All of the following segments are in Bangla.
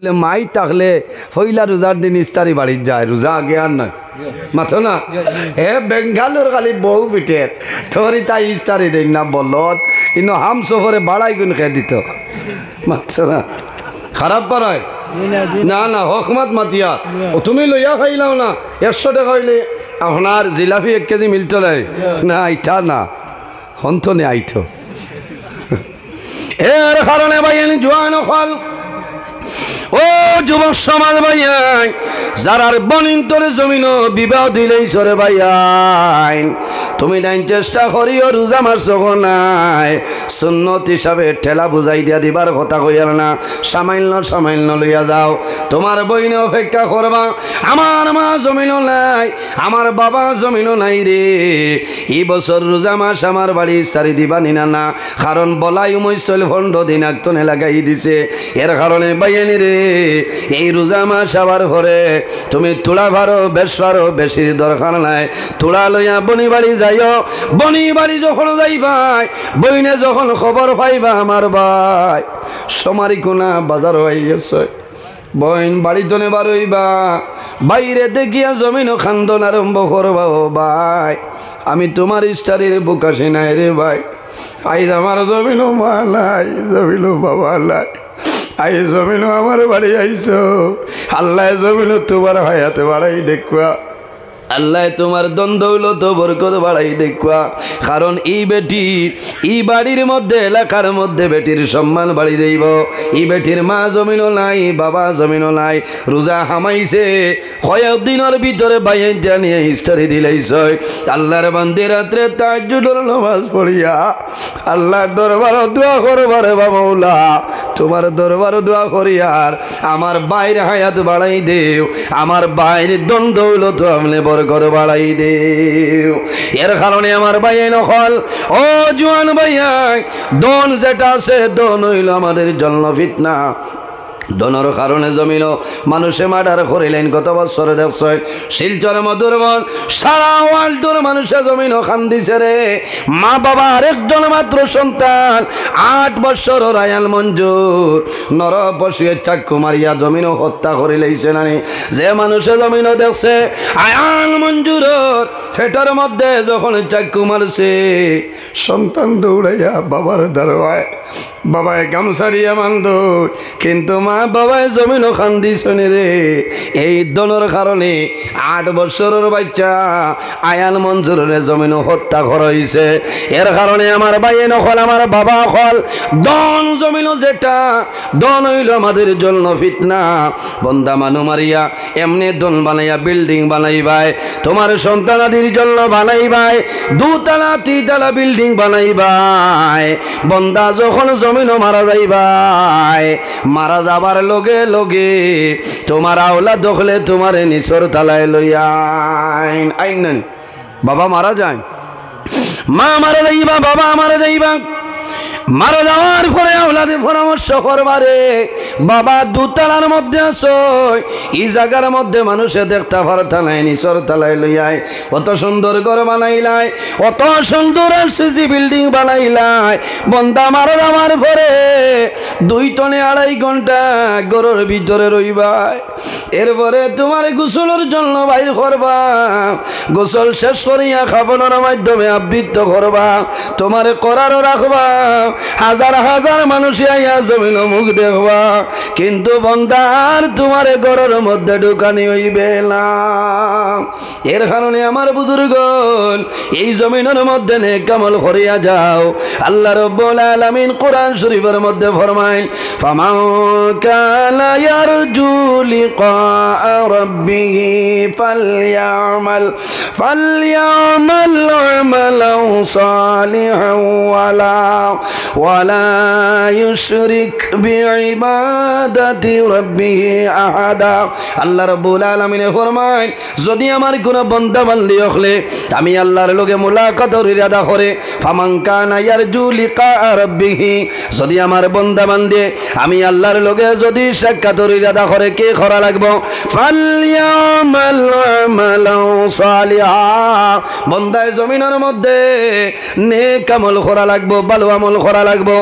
মাই থাকলে হইলা রোজার দিন ইস্তারি বাড়ির যায়, রোজা আগে আর নয় মাথো না। এ বেঙ্গালোর খালি বউ পিঠের তোরই তাই ইস্তারি দেন না বলত ইনো হাম সফরে বাড়াই গুণ খেয়ে দিত মাথো না। খারাপ পারায় না না হকমাত মাতিয়া ও তুমি লইয়া খাইলাও না 100 টাকা হইলে আপনার জিলাপি 1 কেজি মিলতো না আইতা না হন্তনে আইতো এর কারণে ভাইয়েন জোয়ান ফল ও যুবক সমাজ ভাইয়াই যারার বনিন তোর জমিন বিবাহ দিলেই সরে ভাইয়াই তুমি ডাইন চেষ্টা করিও রোজা মাস নাই সুন্নত হিসাবে ঠেলা বুঝাই দিয়া দিবার কথা কইয়ার না সামান্য লইয়া যাও। তোমার বইনে অপেক্ষা করবা আমার মা জমিনও নাই আমার বাবা জমিনও নাই রে এই বছর রোজা মাস আমার বাড়ি ইস্তারি দিবা নিনা না কারণ বলাই উমৈসল ভণ্ড দিন একটনে লাগাই দিছে। এর কারণে বাইয়ানি রে এই রোজা মাস আবার ঘরে তুমি তুলা ভারো বেশ ভারো বেশির দরকার নাই তুলা লইয়া বনি বাড়ি যাইও। বনি বাড়ি যখন যাইবাই বইনে যখন খবর পাইবা আমার ভাই সমারি কোনা বাজার হয়ে গেছে বইন বাড়ি তনে বারইবা বাইরে দেখিয়া জমিন খান্দন আরম্ভ করবা ও ভাই আমি তোমার ইস্তারির বুকাশি নাই রে ভাই আইজ আমার জমিনও মা নাই জমিনও বাবা নাই আই জমিনও আমার বাড়ি আইছো আল্লাহ জমিনও তোমার হায়াতে বাড়াই দেখবা আল্লাহ তোমার দ্বন্দ্বৌলত বরকত বাড়াই দেখবা কারণ এই বেটির এই বাড়ির মধ্যে এলাকার মধ্যে বেটির সম্মান বাড়ি যাইব। এই বেটির মা জমিনও নাই বাবা জমিনও নাই রোজা হামাইছে কয়েকদিনের ভিতরে বাইন জানিয়ে ইস্তারি দিলাইছ আল্লাহর বান্দে রাত্রে তাহাজ্জুদের নামাজ পড়িয়া আল্লাহর দরবার দোয়া করবারে বাবা তোমার দরবার দোয়া করিয়ার আমার বাইরে হায়াত বাড়াই দেও আমার বাইরে দ্বন্দ্বৌলত আমলে বরকত বাড়াই দেও। এর কারণে আমার ভাইয়াই নকল ও জোয়ান ভাইয়াই দন যেটা আছে দন হইল আমাদের জন্য ফিতনা দনের কারণে জমিন মানুষে মার্ডার করিলেন গত বছরে দেখছ শিলচর মধুরবন সারা ওয়ার্ল্ডর মানুষে জমিন খান্দিছে রে মা বাবা আরেকজন মাত্র সন্তান 8 বছর রায়াল মঞ্জুর নর পশুয়ের চাক্কু মারিয়া জমিন হত্যা করিলেছে নানি যে মানুষে জমিন দেখছে আয়াল মঞ্জুরর ফেটার মধ্যে যখন চাক্কু মারছে সন্তান দৌড়াইয়া বাবার দারোয়ায় বাবায় গামছাড়িয়া মান্দ কিন্তু মা বাবায় জমিন খান্দিছনে রে এই দনের কারণে 8 বছরের বাচ্চা আয়াল মঞ্জুরের জমিন হত্যা করা হয়েছে। এর কারণে আমার ভাইয়ে নকল আমার বাবা হল দন জমিন যেটা দন হইল আমাদের জন্য ফিতনা বন্দা মানু মারিয়া এমনি দন বানাইয়া বিল্ডিং বানাইবাই তোমার সন্তানাদির জন্য বানাইবাই 2 তলা 3 তলা বিল্ডিং বানাইবাই বন্দা যখন জমিন মারা যাইবাই মারা যাবার লগে লগে তোমার আওলা দখলে তোমার নিচর তালায় লইয়া আইন বাবা মারা যায় মা মারা যাইবা বাবা মারা যাইবা মারা যাওয়ার পরে আওলাদে পরামর্শ করবারে বাবা 2 তলার মধ্যে আসো এই জায়গার মধ্যে মানুষে দেখতে পারতা নাই নিচর তালায় লইয়াই অত সুন্দর ঘর বানাইলাই অত সুন্দর এলসিসি বিল্ডিং বানাইলাই বন্দা মারা যাওয়ার পরে 2 টনে 2.5 ঘন্টা ঘরের ভিতরে রইবাই এরপরে তোমার গোসলের জন্য বাইর করবা গোসল শেষ করিয়া খাবারের মাধ্যমে আবৃত্ত করবা তোমার করারও রাখবা হাজার হাজার মানুষ আইয়া জমিন মুখ দেখবা কিন্তু বন্দার তোমার ঘরের মধ্যে ঢুকানি হইবে না। এর কারণে আমার বুজুর্গণ এই জমিনের মধ্যে নেক আমল করিয়া যাও। আল্লাহ রাব্বুল আলামিন কোরআন শরীফের মধ্যে ফরমায় ফামান কানা ইয়ারজু লিকা রাব্বিহি ফালইয়ামাল আমালান সালিহান ওয়ালা ইউশরিক বিইবাদাতি রাব্বিহি আহাদা। আল্লাহ রাব্বুল আলামিন ফরমায় যদি আমার কোন বান্দা বান্দি হলে আমি আল্লাহর লগে মুলাকাতের ইরাদা করে ফামান কানা ইয়ারজু লিকা রাব্বিহি যদি আমার বান্দা বান্দি আমি আল্লাহর লগে যদি সাক্ষাতের ইরাদা করে কি করা লাগবে ফালইয়ামাল আমালান সালিহা বান্দায় জমিনের মধ্যে নেক আমল করা লাগবে ভালো আমল করা করা লাগবো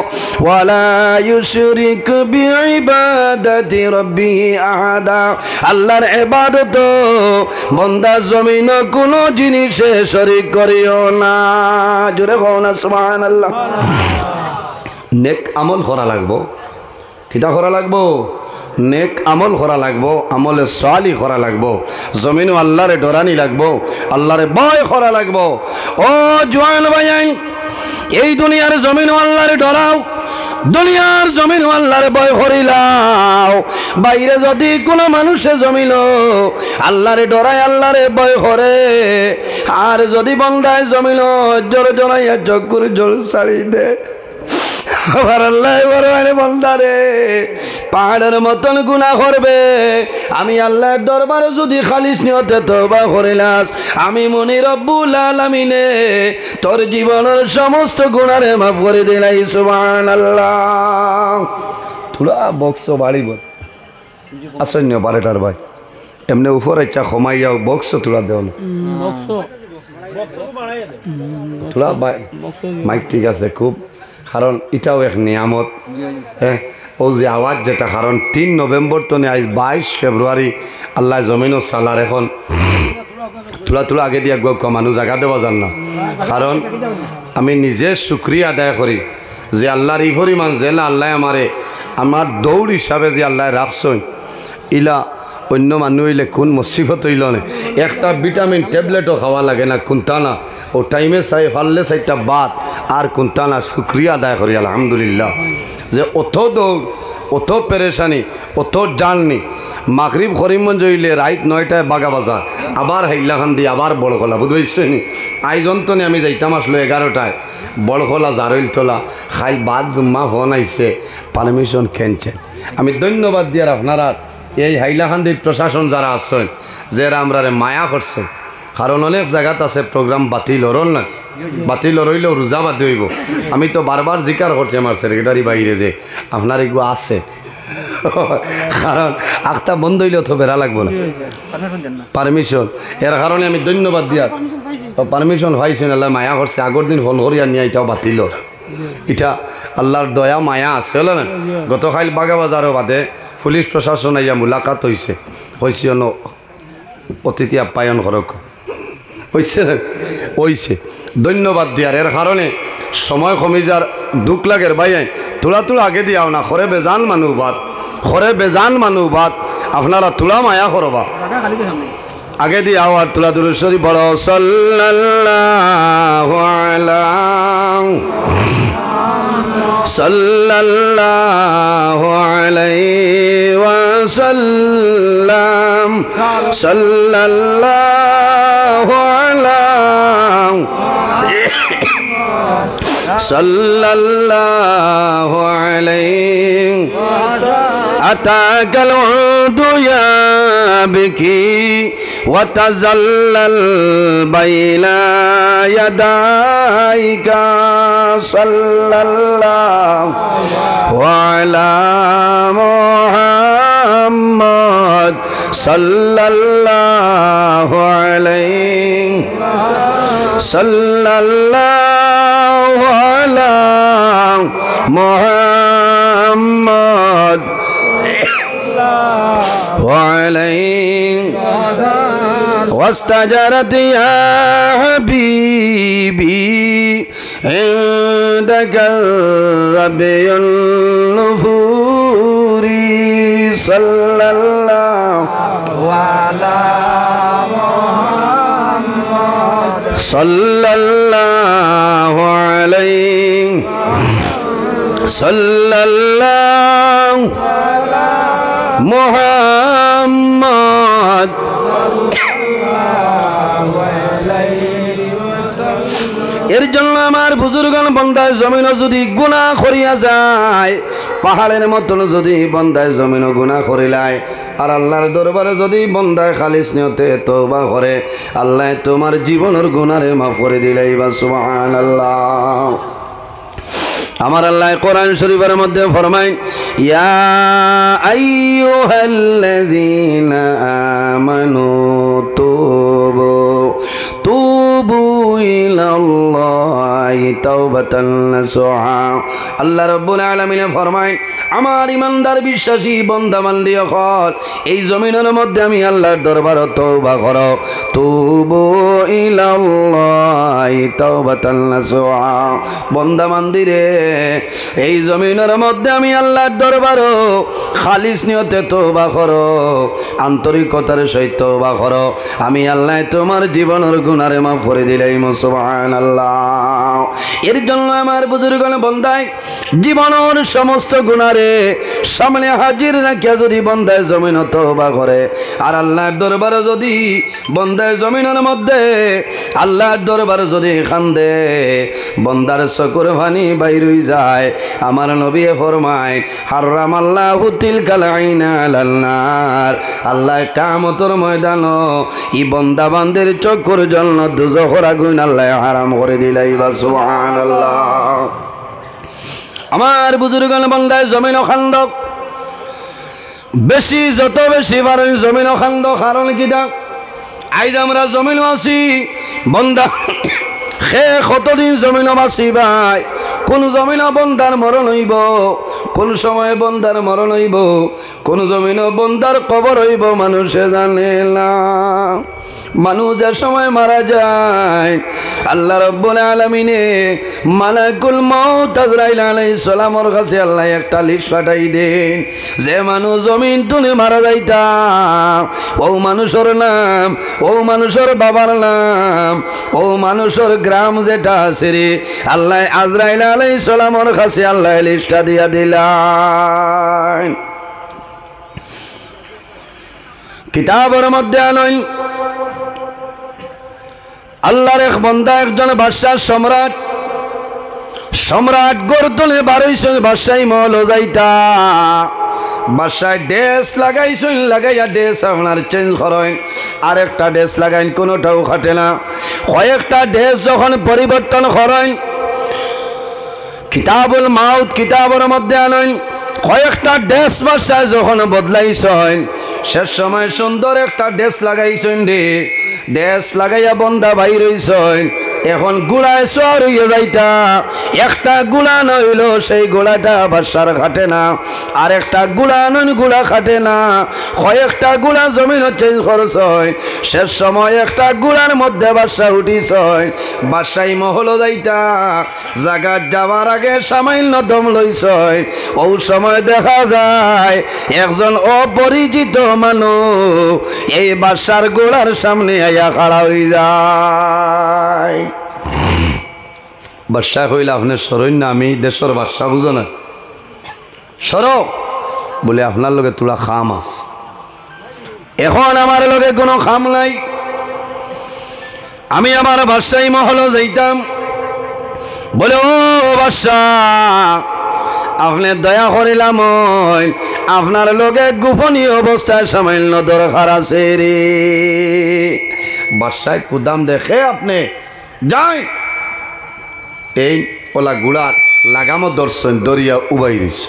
ওয়ালা ইউশরিক বিইবাদাতি রাব্বিহি আহাদা আল্লাহর ইবাদত বান্দা জমিন কোনো জিনিসে শরীক করিও না জোরে কও না সুবহানাল্লাহ নেক আমল করা লাগবো কিটা করা লাগবো নেক আমল করা লাগবো আমলে সালি করা লাগবো জমিনও আল্লাহরে ডরানি লাগবো আল্লাহরে ভয় করা লাগবো ও জওয়ান ভাই এই দুনিয়ার জমিনও আল্লাহরে ডরাও দুনিয়ার জমিন আল্লাহরে ভয় করিলাও বাইরে যদি কোনো মানুষে জমিল আল্লাহরে ডরায় আল্লাহরে ভয় করে আর যদি বন্দায় জমিল জোর জড়াইয়া চক্কুর জল ছাড়ি দে আবার আল্লাহ বড় বন্দারে পাহাড়ের মতন গুনাহ করবে আমি আল্লাহর দরবারে যদি খালিস নিয়তে তওবা করিলাস আমি মনি রব্বুল আলামিনে তোর জীবনের সমস্ত গুনাহরে মাফ করে দিলাই সুবহানাল্লাহ থোড়া বক্স বাড়িব আসন্য বারেটার ভাই এমনি উপরে ইচ্ছা কমাইয়া বক্স থোড়া দেও না থোড়া মাইক ঠিক আছে খুব কারণ এটাও এক নিয়ামত হ্যাঁ ও যে আওয়াজ যেটা কারণ 3 নভেম্বর তো আজ 22 ফেব্রুয়ারি আল্লাহ জমিনও সালার এখন তোলা আগে দিয়ে মানুষ জায়গা দেওয়া যান না কারণ আমি নিজে শুক্রিয়া আদায় করি যে আল্লাহর এই পরিমাণ জেলা আল্লাহ আমার দৌড় হিসাবে যে আল্লাহ রাখছেন ইলা অন্য মানুষ হইলে কোন মুসিবত হইল না একটা ভিটামিন ট্যাবলেটও খাওয়া লাগে না কোনটা না ও টাইমে চাই ফাললে চাইটা বাদ আর কোনটা না শুক্রিয়া আদায় করি আলহামদুলিল্লাহ যে অত দৌড় অত পেরেশানি অত জাননি মাগরিব করিমগঞ্জ হইলে রাত 9টায় বাগা বাজার আবার হাইলাখান দিয়ে আবার বড়খোলা বুঝতে আইজন তো আমি যাইতাম আসলো 11টায় বড়খোলা জারইল তোলা খাইল বাদ জুম্মা ফোন আইছে পারমিশন খেনছেন আমি ধন্যবাদ দিয়ার আপনারা এই হাইলাকান্দির প্রশাসন যারা আছেন যারা আমরা মায়া করছে কারণ অনেক জায়গাত আছে প্রোগ্রাম বাতিল হরল না বাতিল হইলেও রোজা বাদ হইব আমি তো বারবার জিকার করছি আমার সেক্রেটারি বাইরে যে আপনার এগুলো আছে কারণ আখতা বন্ধ হইলেও তো বেড়া লাগবো না পারমিশন এর কারণে আমি ধন্যবাদ দিয়ার পারমিশন পাইছেন আল্লাহ মায়া করছে আগর দিন ফোন করিয়া নিয়ে এটাও বাতিল এটা আল্লাহর দয়া মায়া আছে হলো না গতকাল বাগাবাজারও বাদে পুলিশ প্রশাসন আইয়া মুলাকাত হয়েছে অতিথি আপ্যায়ন করক হয়েছে ধন্যবাদ দিয়ার এর কারণে সময় কমি যার দুঃখ লাগের বাইয়াই তোলা আগে দিয়াও না খরে বেজান মানুহ বাদ আপনারা তোলা মায়া করবা আগে দিয়াও আর তোলা দুরুশ্বরী বড় সাল্লাল্লাহু আলাইহি ওয়াসাল্লাম সাল্লাল্লাহু আলাইহি আতাকাল উদুয়া বিকি وتزلل بين يديك صلى الله على محمد صلى الله عليه صلى الله على محمد وعليه واستجرت يا حبيبي عندك الربي النفور صلى الله على محمد صلى الله عليه صلى الله على محمد এর জন্য আমার বুজুর্গান বন্দায় জমিন যদি গুনাহ করিয়া যায় পাহাড়ের মতন যদি বন্দায় জমিন গুনাহ করিলায় আর আল্লাহর দরবারে যদি বন্দায় খালিস নিয়তে তওবা করে আল্লাহ তোমার জীবনের গুনাহরে মাফ করে দিলাই বা সুবহানাল্লাহ আমার আল্লাহ কোরআন শরীফের মধ্যে ফরমায় ইয়া আইয়ুহাল্লাযীনা আমানু তুবু ইলাল্লাহি তাওবাতান নাসুহা। আল্লাহ রাব্বুল আলামিন ফরমায়, আমার ইমানদার বিশ্বাসী বান্দা বান্দি হল এই জমিনের মধ্যে আমি আল্লাহর দরবারে তওবা করো, তুবু ইলাল্লাহি তাওবাতান নাসুহা। বান্দা বান্দি রে, এই জমিনের মধ্যে আমি আল্লাহর দরবারে খালিস নিয়তে তওবা করো, আন্তরিকতার সহিত তওবা করো, আমি আল্লাহ তোমার জীবনের গুনাহ মাফ করে দিলাম। সুবহানাল্লাহ। এর জন্য আমার বুজুর্গগণ বন্দায় জীবনের সমস্ত গুনারে সামনে হাজির রাখিয়া যদি বন্দায় জমিন তওবা করে, আর আল্লাহর দরবারে যদি বন্দায় জমিনের মধ্যে আল্লাহর দরবারে যদি কান্দে, বন্দার চকুর পানি বাইর হই যায়। আমার নবী ফরমায়, হারামাল্লাহু তিলকাল আইনা আলান নার। আল্লাহ কিয়ামতের ময়দানে এই বান্দা বান্দির চকুর জন্য দুজখের আগুন আল্লাহ হারাম করে দিলাই। বা সুবহানাল্লাহ। আমার বুজুর্গগণ বান্দায় জমিন খান্দ বেশি, যত বেশি পারেন জমিন খান্দ। কারণ কি দেখ, আইজ আমরা জমিন আছি বন্দা সে কতদিন জমিন বাসি ভাই, কোন জমিন বন্দার মরণ হইব, কোন সময় বন্দার মরণ হইব, কোন জমিন বন্দার কবর হইব মানুষে জানে না। মানুষ যে সময় মারা যায়, আল্লাহ রাব্বুল আলামিনে মালাকুল মউত আজরাইল আলাইহিস সালামের কাছে আল্লাহ একটা লিস্ট পাঠাই দেন, যে মানুষ জমিন তুলে মারা যাইতা, ও মানুষের নাম, ও মানুষের বাবার নাম, ও মানুষের গ্রাম যেটা আছে রে, আল্লাহ আজরাইল আলাইহিস সালামের কাছে আল্লাহ লিস্টটা দিয়া দিলেন। কিতাবের মধ্যে আনই আল্লাহর এক বান্দা একজন বাদশাহ সম্রাট, সম্রাট গর্দনে বারইছেন বাদশাহী মহল যাইতা, বাদশাহ ড্রেস লাগাইছেন, লাগাইয়া ড্রেস আপনার চেঞ্জ করেন, আরেকটা ড্রেস লাগাইন, কোনোটাও খাটে না। কয়েকটা ড্রেস যখন পরিবর্তন করেন, কিতাবুল মাউত কিতাবের মধ্যে আনেন, কয়েকটা ড্রেস বাদশাহ যখন বদলাইছেন, শেষ সময় সুন্দর একটা ড্রেস লাগাইছেন রে, ড্রেস লাগাইয়া বন্দা বাইর হইছেন, এখন গুড়ায় সর হইয়া যাইতা, একটা গুড়া নইল সেই গুড়াটা বাদশার খাটে না, আর একটা গুড়া নন গুড়া খাটে না, কয়েকটা গুড়া জমিন চেঞ্জ করছেন, শেষ সময় একটা গুড়ার মধ্যে বাদশাহ উঠিছেন, বাদশাহী মহল যাইতা, জায়গা যাওয়ার আগে সামান্য দম লইছেন, ও সময় দেখা যায় একজন অপরিচিত মানুষ এই বাদশার গোড়ার সামনে আইয়া খাড়া হয়ে যায়। বাদশাহ কইলা, আপনি সরই না, আমি দেশের বাদশাহ, বুঝো না, সরো। বলে, আপনার লগে তোলা খাম আছে, এখন আমার লগে কোনো খাম নাই, আমি আমার বাদশাহী মহল যাইতাম। বলে, ও বাদশাহ, আপনি দয়া করিলাম, আপনার লগে গোপনীয় অবস্থায় সামান্য দরকার আছে রে। বাদশাহ কুদাম দেখে, আপনি যাই, এই ওলা গুড়ার লাগামো দর্শন দরিয়া উবাই দিছে।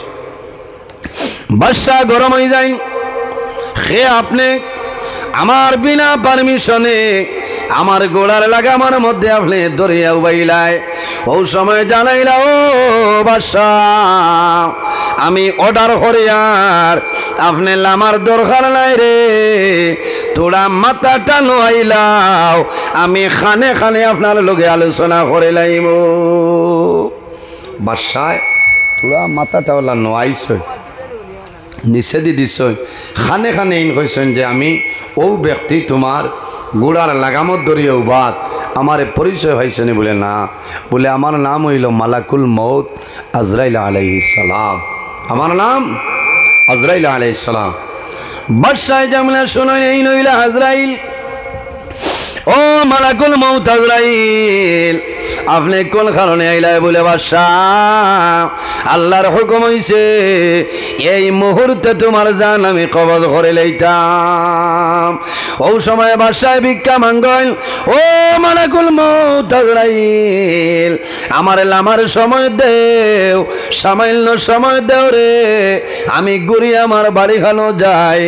বাদশাহ গরম হয়ে যায়, সে আপনি আমার বিনা পারমিশনে আমার গোড়ার লাগামার মধ্যে আপনি দরিয়া উবাইলাই। ও সময় জানাইলা, ও বাদশাহ, আমি অর্ডার করি, আর আপনি লামার দরকার নাই রে, তোরা মাথাটা নোয়াইলাও, আমি খানে খানে আপনার লগে আলোচনা করে লাইব। বাদশাহ তোরা মাথাটা ওলা নোয়াইছ, নিচে দি দিছ, খানে খানে ইন কইছেন যে আমি ও ব্যক্তি তোমার গোড়ার লাগামত দরিয়া উবাদ, আমার পরিচয় হয়েছে নি? বলে না, বলে আমার নাম হইল মালাকুল মউত আজরাইল আলাইহিস সালাম, আমার নাম আজরাইল আলাইহিস সালাম। বাদশাহ জামলা শুনেন, এই নইলা আজরাইল, ও মালাকুল মউত আজরাইল, আপনি কোন কারণে আইলাই? বলে, বাদশাহ আল্লাহর হুকুম হইছে এই মুহূর্তে তোমার জান আমি কবজ করে লইতাম। ও সময় বাদশাহ ভিক্ষা মাঙ্গল, ও মালাকুল মউত আজরাইল, আমার লামার সময় দেও, সামান্য সময় দেও রে, আমি ঘুরি আমার বাড়ি খানো যাই,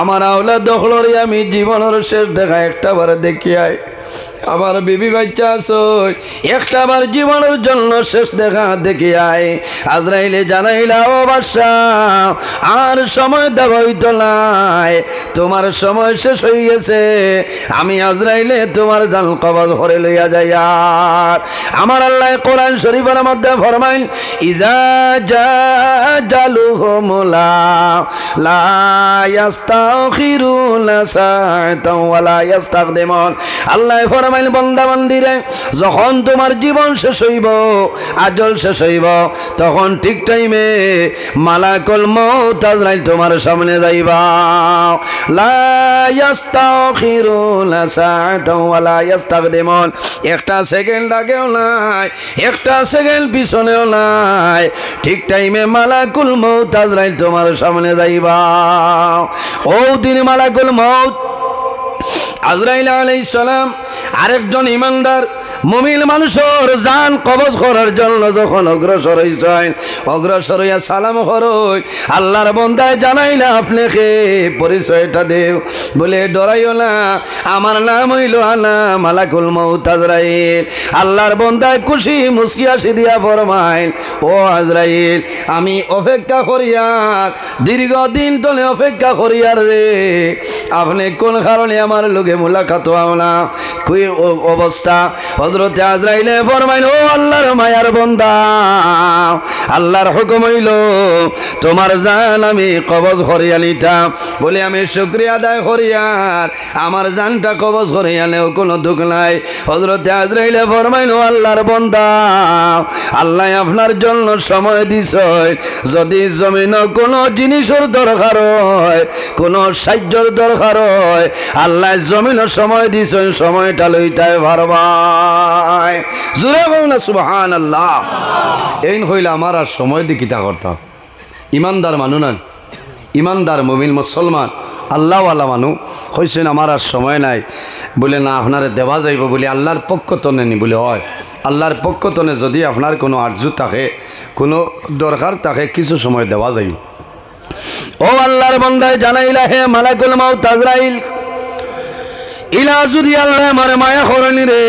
আমার আওলা দখলরে আমি জীবনের শেষ দেখা একটা বার দেখিয়াই। আমার বিবি বাচ্চা আছে একটা বার জীবনের জন্য শেষ দেখা দেখি আয় আজরাইলে জানাইলা ও বাদশাহ আর সময় দেওয়া হইতো নাই তোমার সময় শেষ হয়ে গেছে আমি আজরাইলে তোমার জান কবজ করে লইয়া যাই আর আমার আল্লাহ কোরআন শরীফের মধ্যে ফরমাইল ইজা জালুহুম লা ইস্তাখিরুনা সাআতাও ওয়া লা ইস্তাকদিমুন আল্লাহ ফরমাইল বান্দা বান্দিরে যখন তোমার জীবন শেষ হইব আজল শেষ হইব তখন ঠিক টাইমে মালাকুল মউত আজরাইল তোমার সামনে যাইবা লা ইস্তাখিরুনা সাআতাও ওয়া লা ইস্তাকদিমুন একটা সেকেন্ড আগেও নাই একটা সেকেন্ড পিছনেও নাই ঠিক টাইমে মালাকুল মউত আজরাইল তোমার সামনে যাইবা ও দিন মালাকুল মউত আজরাইল আলাইহিস সালাম আরেকজন ইমানদার মুমিন মানুষের জান কবজ করার জন্য যখন অগ্রসর হইছেন অগ্রসর হইয়া সালাম করই আল্লাহর বান্দায় জানাইলা আপনাকে পরিচয়টা দেও বলে ডরাইও না আমার নাম হইল আনা মালাকুল মউত আজরাইল আল্লাহর বান্দায় খুশি মুস্কি হাসি দিয়া ফরমাইল ও আজরাইল আমি অপেক্ষা করিয়ার দীর্ঘদিন ধরে অপেক্ষা করিয়ার রে আপনি কোন কারণে আমার লগে মুলাকাত হওয়া কই অবস্থা হযরত আজরাইলে ফরমাইল ও আল্লাহর মায়ার বান্দা আল্লাহর হুকুম হইল তোমার জান আমি কবজ করিয়া নিতাম বলে আমি শুকরিয়া আদায় করিয়ার আমার জানটা কবজ করিয়া নেও কোনো দুঃখ নাই হযরত আজরাইলে ফরমাইল ও আল্লাহর বান্দা আল্লাহ আপনার জন্য সময় দিছে যদি জমিনে কোনো জিনিসের দরকার হয় কোনো সাহায্যের দরকার হয় আল্লাহ জমিনে সময় দিছে সময়টা লইতাই ভারবাই জোরে কও না সুবহানাল্লাহ এইন হইলে আমার আর সময় দি কিতা করতাম ইমানদার মানু না ইমানদার মুমিন মুসলমান আল্লাহওয়ালা মানু হইছেন আমার আর সময় নাই বলে না আপনারে দেওয়া যাইব বলে আল্লাহর পক্ষ তনে নি বলে হয় আল্লাহর পক্ষ তনে যদি আপনার কোনো আরজু থাকে কোনো দরকার থাকে কিছু সময় দেওয়া যাইব ও আল্লাহর বান্দায় জানাইলা হে মালাকুল মউত আজরাইল ইলা যদি আল্লাহ আমার মায়া করনি রে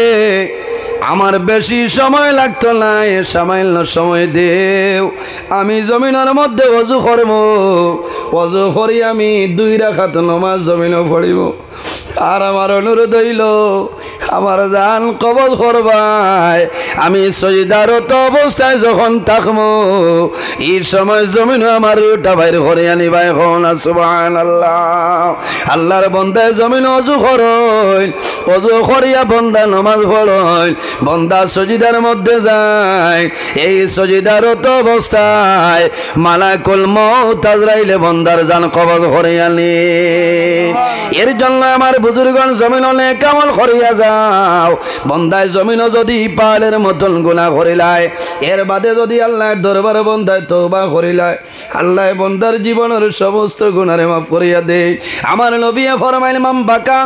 আমার বেশি সময় লাগতো না সামান্য সময় দেও আমি জমিনের মধ্যে ওযু করব ওযু করি আমি 2 রাকাত নামাজ জমিনে পড়িব আর আমার অনুরোধ হইল আমার জান কবজ করবাই আমি সজদারত অবস্থায় যখন থাকবো এই সময় জমিনে আমার রুটা বাইর করে আনিবাই হন সুবহানাল্লাহ আল্লাহর বান্দায় জমিনে ওযু করইল ওযু করিয়া বান্দা নামাজ পড়ইল বান্দা সজদার মধ্যে যায় এই সজদারত অবস্থায় মালাকুল মউত আজরাইলে বান্দার জান কবজ করে আনি এর জন্য আমার বুজুর্গণ জমিনে কামল করিয়া যাও বন্দায় জমিনে যদি পালের মতন গুনাহ করিলায় এর বাদে যদি আল্লাহর দরবারে বন্দায় তওবা করিলায় আল্লাহ বন্দার জীবনের সমস্ত গুনাহে মাফ করিয়া দেয় আমার নবী ফরমাইল মান বাকা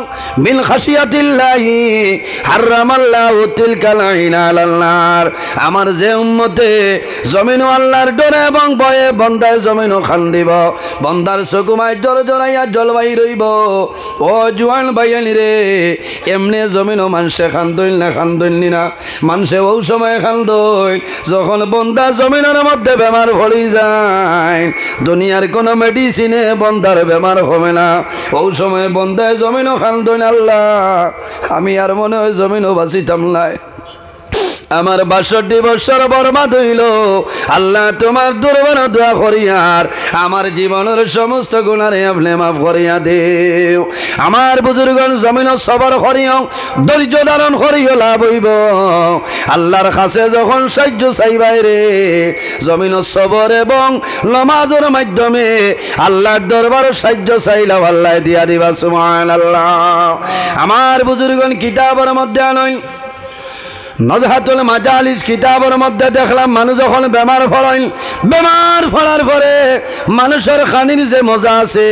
মিন খাশিয়াতিল্লাহি হারামাল্লাহু তিলকাল আইনা আলাল নার আমার যে উম্মতে জমিনে আল্লাহর ডরে এবং ভয়ে বন্দায় জমিনে খান্দিব বন্দার চকুমায় জড়জড়াইয়া জলবাই রইব ও জুয়ান ভাইয়ানি রে এমনি জমিনও মানুষে খান্দইল না খান্দইল না মানুষে ও সময় খান্দইল যখন বন্দা জমিনের মধ্যে বেমার ভরি যায় দুনিয়ার কোনো মেডিসিনে বন্দার বেমার হবে না ও সময় বন্দায় জমিনও খান্দইল আল্লাহ আমি আর মনে হয় জমিনও বাঁচিতাম নাই আমার ৬২ বছর বরবাদ হইল আল্লাহ তোমার দরবারে দোয়া করিয়ার আমার জীবনের সমস্ত গুনাহে আপনি মাফ করিয়া দেও আমার বুজুর্গণ জমিন সবর করিও ধৈর্য ধারণ করিও লাভ হইব আল্লাহর কাছে যখন সাহায্য চাইবাই রে জমিন সবর এবং নামাজের মাধ্যমে আল্লাহর দরবারে সাহায্য চাইলাম আল্লাহ দিয়া দিবা সুবহানাল্লাহ আমার বুজুর্গণ কিতাবের মধ্যে আনইন নজহাতুল মাজালিস কিতাবের মধ্যে দেখলাম মানুষ যখন বেমার ফলাইল বেমার ফলার পরে মানুষের খানির যে মজা আছে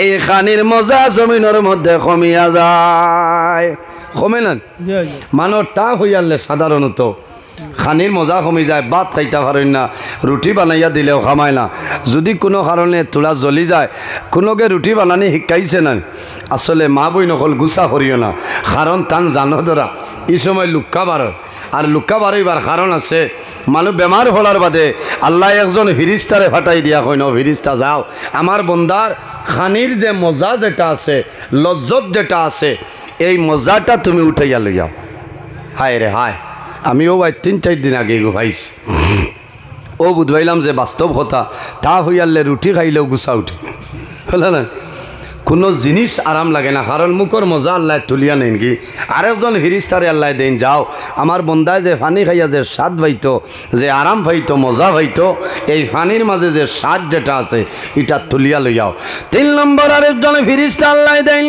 এই খানির মজা জমিনের মধ্যে কমিয়া যায় কমে না মানুষ তা হইয়ালে সাধারণত খানির মজা কমে যায়, ভাত খাইতে পারেন না, রুটি বানাইয়া দিলেও খামায় না। যদি কোনো কারণে তোলা জ্বলি যায়, কোনোকে রুটি বানানি শিকাইছে না, আসলে মা বই নকল গুছা করিও না, কারণ তান জানো ধরা এই সময় লুক্কা বাড়ো। আর লুক্কা বাড়াইবার কারণ আছে, মানুষ বেমার হলার বাদে আল্লাহ একজন ফিরিস্তারে ফাটাই দিয়া কইন, ফিরিস্তা যাও আমার বন্দার খানির যে মজা যেটা আছে, লজ্জত যেটা আছে, এই মজাটা তুমি উঠাইয়া লইয়াও। হায় রে হায়, আমিও ভাই 3-4 দিন আগে ভাইছি, ও বুঝবাইলাম যে বাস্তব কথা, তা হইয়ালে রুটি খাইলেও গুছা উঠে, হলো না? কোনো জিনিস আরাম লাগে না, কারণ মুখর মজা আল্লাহ তুলিয়া নেন কি আরেকজন ফিরিস্তারে আল্লাহ দেন, যাও আমার বন্দায় যে ফানি খাইয়া যে স্বাদ পাইতো, যে আরাম পাইতো, মজা পাইতো, এই ফানির মাঝে যে স্বাদ যেটা আছে এটা তুলিয়া লইয়াও। 3 নম্বর আরেকজন ফিরিস্তা আল্লাহ দেন,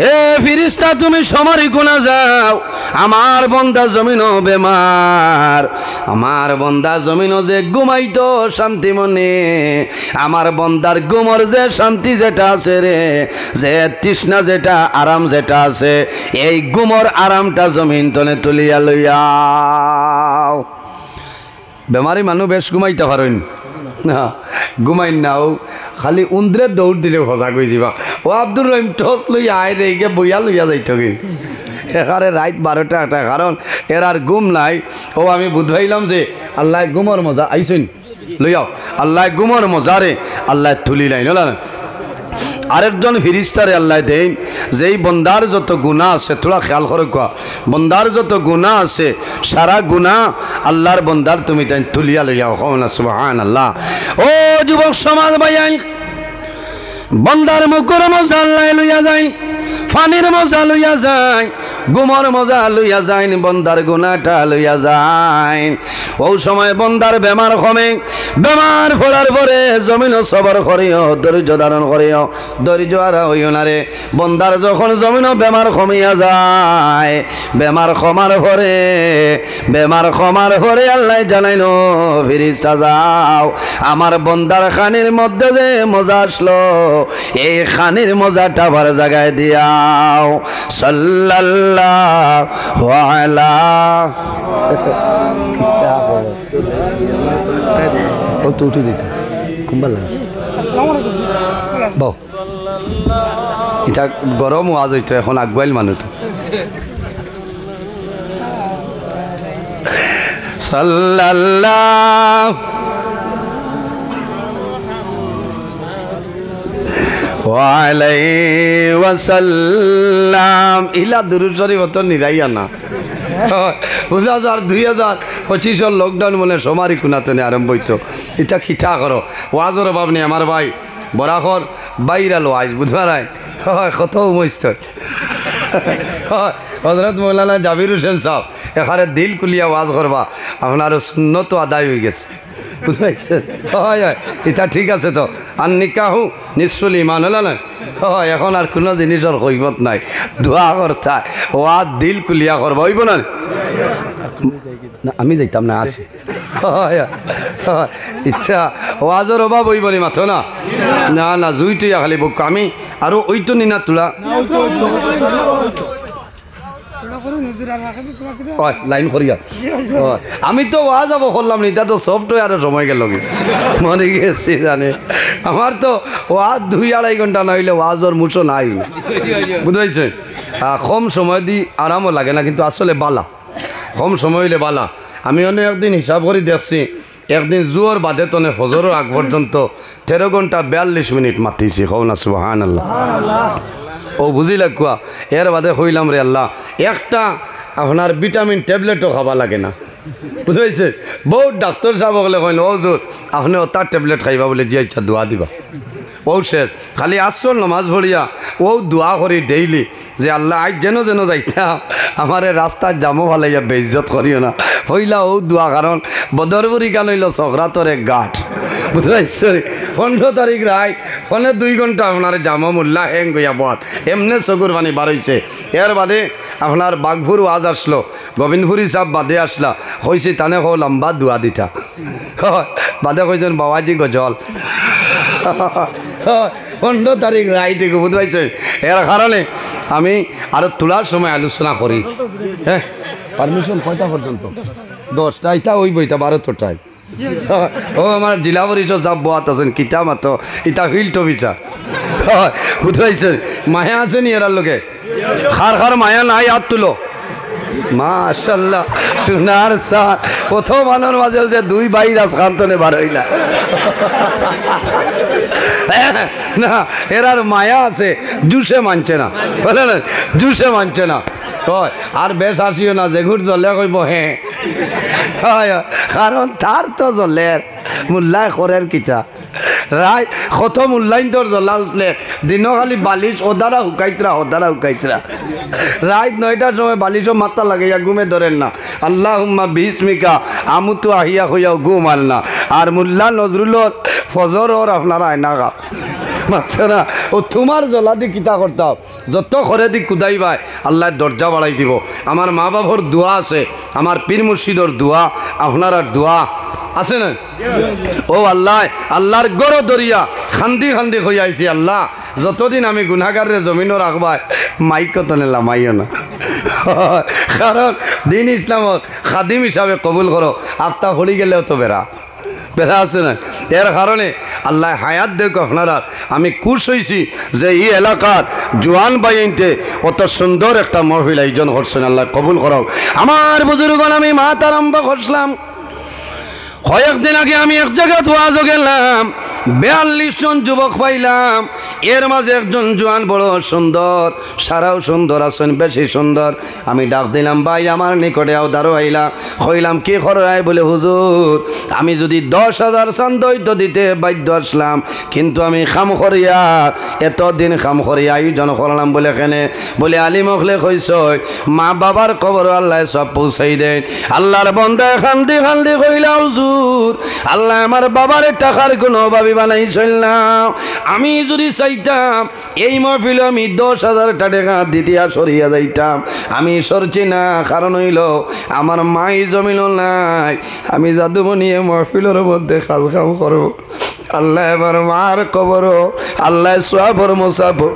হে ফিরিস্তা তুমি সমারি কোনা যাও, আমার বন্দা জমিনও বেমার, আমার বন্দা জমিনও যে ঘুমাইতো শান্তি মনে, আমার বন্দার ঘুমর যে শান্তি যেটা আছে রে, যে তৃষ্ণা যেটা আরাম যেটা আছে, এই ঘুমর আরামটা জমিন তলে তুলিয়া লইয়াও। বেমারি মানুষ বেশ ঘুমাইতে পারেন না, ঘুমাইন না, ও খালি উন্দ্রের দৌড় দিলেও সজা গই যাবা। ও আব্দুর রহিম টস লইয়া আয় রে গে বইয়া লইয়া যাইত কি এখানে রাত 12টা 1টা, কারণ এর আর ঘুম নাই। ও আমি বুঝাইলাম যে আল্লাহ ঘুমর মজা আইসেন লইয়াও, আল্লাহ ঘুমর মজা রে আল্লাহ তুলি লাইন না। আরেকজন ফিরিস্তারে আল্লাহ দেন, যেই বন্দার যত গুনাহ আছে, তোরা খেয়াল করে কোয়া, বন্দার যত গুনাহ আছে সারা গুনাহ আল্লাহর বন্দার তুমি তাই তুলিয়া লইয়াও, না সুবহানাল্লাহ। ও যুবক সমাজ ভাইয়াই, বন্দার মুখর মজা আল্লাহ লইয়া যায়, ফানির মজা লইয়া যায়, গুমর মজা লইয়া যায়, বন্দার গুনাহটা লইয়া যায়। ও সময় বন্দার বেমার কমে, বেমার ফোড়ার পরে জমিন সবর করিও, ধৈর্য ধারণ করিও, ধৈর্য আর হইও না রে। বন্দার যখন জমিন বেমার কমিয়া যায়, বেমার কমার পরে, বেমার কমার পরে আল্লাহ জানাইনো ফিরিস্তা যাও, আমার বন্দার খানির মধ্যে যে মজা আসলো, এই খানির মজাটা আবার জায়গায় দিয়াও। সাল্লাল্লাহু আলা ও তো উঠে দিত কুম্বাল লাগছে বউ, এটা গরম ওয়াজ হইতো, এখন আগুয়াইল মানুষ তো। সাল্লাল্লাহু আলাইহি ওয়াসাল্লাম, ইলা দুরূদ শরীফ তো নিরাইয়া না বুঝা যার 2025 লকডাউন মনে সমারি কুনাতনে আরম্ভ হইতো। এটা খিঠা করো ওয়াজর অভাব নেই আমার ভাই, বরাখর বাইরাল ওয়াজ বুঝবার হয় কত মস্ত হজরত মৌলানা জাবির হোসেন সাহেব এখানে দিল কুলিয়া ওয়াজ করবা, আপনার সুন্নত আদায় হয়ে গেছে, বুঝতে হয় হয় এটা ঠিক আছে তো। আর নিকাহু নিশ্চল ইমান হল না, হয় এখন আর কোনো জিনিসের কৈবত নাই, দোয়া করতা ওয়া দিল কুলিয়া করবা হইব না। আমি যাইতাম না, আছে ইচ্ছা ওয়াজের অভাব হইব নি মাথো না, না না জুই তুই খালি বুক আমি আৰু ওইটো নিনা তোলা লাইন করিয়া আমি তো ওয়া যাব করলাম নি, তা তো সফটওয়্যারের সময় গেল মনে গেছি জানে, আমার তো ওয়া 2-2.5 ঘন্টা নইলে ওয়াজর মুছো নাই, বুঝাইছে। কম সময় দি আরামও লাগে না, কিন্তু আসলে বালা কম সময় হইলে বালা। আমি অনেক একদিন হিসাব করে দেখছি, একদিন জুয়োর বাদে তনে ফজরের আগ পর্যন্ত 13 ঘন্টা 42 মিনিট মাতিছি, হও না সুবহানাল্লাহ। ও বুঝিলা কুয়া, এর বাদে হইলাম রে আল্লাহ একটা আপনার ভিটামিন ট্যাবলেটও খাবা লাগে না, বুঝাইছে। বহুত ডাক্তার সাহেব বলে কইন ও জোর আপনি ও তার ট্যাবলেট খাইবা বলে যে ইচ্ছা দোয়া দিবা, ও শের খালি আসল নমাজ ভরিয়া ও দোয়া করি ডেইলি যে আল্লাহ আজ যেন যেন যাইতা আমার রাস্তার জামো ভালাইয়া বেইজ্জত করিও না, হইলা ও দোয়া, কারণ বদরপুরি গান হইল চকরাতর এক গাঠ, বুঝতে 15 তারিখ রায় ফোনে 2 ঘন্টা আপনার জামা মোল্লা হ্যাং গইয়া বত এমনে চকুর পানি বার হইছে। এর বাদে আপনার বাঘপুর ওয়াজ আসলো, গোবিন্দপুরি সাহেব বাদে আসলা, হয়েছে তানে হো লম্বা দোয়া দিতা, বাদে কইছেন বাবাজি গজল 15 তারিখ রায় থেকে, বুঝতে এর কারণে আমি আরো তোলার সময় আলোচনা করি, হ্যাঁ পারমিশন কয়টা পর্যন্ত? 10টা। ইটা ওই বইটা 12টায়। ও আমার জেলা পরিষদ যাব বোয়াত আছেন কিতা মাতো ইটা ফিল্ড অফিসার বুঝাইছেন মায়া আছে নি এরার লোকে খার মায়া নাই হাত তুলো মাশাআল্লাহ সোনার সার প্রথম আলোর মাঝে যে দুই ভাই রাজকান্তনে বার হইলা না এরার মায়া আছে জুসে মানছে না বলেন জুসে মানছে না আর বেশ আসিও না যে ঘুর জ্বলে কইব হ্যাঁ কারণ তার তো জ্বলের মূল্যায় করের কিতা রায় কত মূল্যায়ন তোর জ্বলা উঠলে দিনও খালি বালিশ ওদারা হুকাইতরা রাত 9টার সময় বালিশও মাথা লাগাইয়া ঘুমে ধরেন না আল্লাহুম্মা বিসমিকা আমুতু আহিয়া হইয়াও ঘুম আল না আর মোল্লা নজরুলর ফজর ওর আপনারা আয়না গা মাত্র না ও তোমার জ্বলা দি কিতা করতাম যত করে দি কুদাই ভাই আল্লাহ দরজা বাড়াই দিব আমার মা বাবার দোয়া আছে আমার পীর মুর্শিদর দোয়া আপনার দোয়া আছে না ও আল্লাহ আল্লাহর গড় দরিয়া খান্দি হয়ে আইছি আল্লাহ যতদিন আমি গুনাহগারের জমিনও রাখবাই মাইক তনে লামাইও না কারণ দিন ইসলামত খাদিম হিসাবে কবুল করো আত্মা হলি গেলেও তো বেড়া আছে না এর কারণে আল্লাহ হায়াত দেখো আপনারা আমি খুশ হয়েছি যে এই এলাকার জোয়ান বাইনতে অত সুন্দর একটা মহফিল আয়োজন করছেন আল্লাহ কবুল করো আমার বুজুর্গণ আমি মাত আরম্ভ করছিলাম কয়েকদিন আগে আমি এক জায়গায় ওয়াজও গেলাম 42 জন যুবক পাইলাম এর মাঝে একজন জোয়ান বড় সুন্দর সারাও সুন্দর আছেন বেশি সুন্দর আমি ডাক দিলাম ভাই আমার নিকটে আওদারও আইলা কইলাম কি খরাই বলে হুজুর আমি যদি 10,000 চান্দইতো দিতে বাধ্য আসলাম কিন্তু আমি খাম করিয়া এতদিন খাম করিয়া আয়োজন করলাম বলে কেনে বলে আলিম হলে কইস মা বাবার কবর আল্লাহ সব পৌঁছাই দেন আল্লাহর বান্দা খান্দি কইলা হুজুর আল্লাহ আমার বাবার টাকার কোনো অভাবী বানাইছিল না আমি যদি চাইতাম এই মহফিলে আমি 10,000 টাকা দিতিয়া সরিয়া যাইতাম আমি সরছি না কারণ হইল আমার মাই জমিল নাই আমি জাদুমণি মহফিলের মধ্যে কাজ কাম করো আল্লাহ আমার মার কবর আল্লাহ সোয়াবর মোসাফর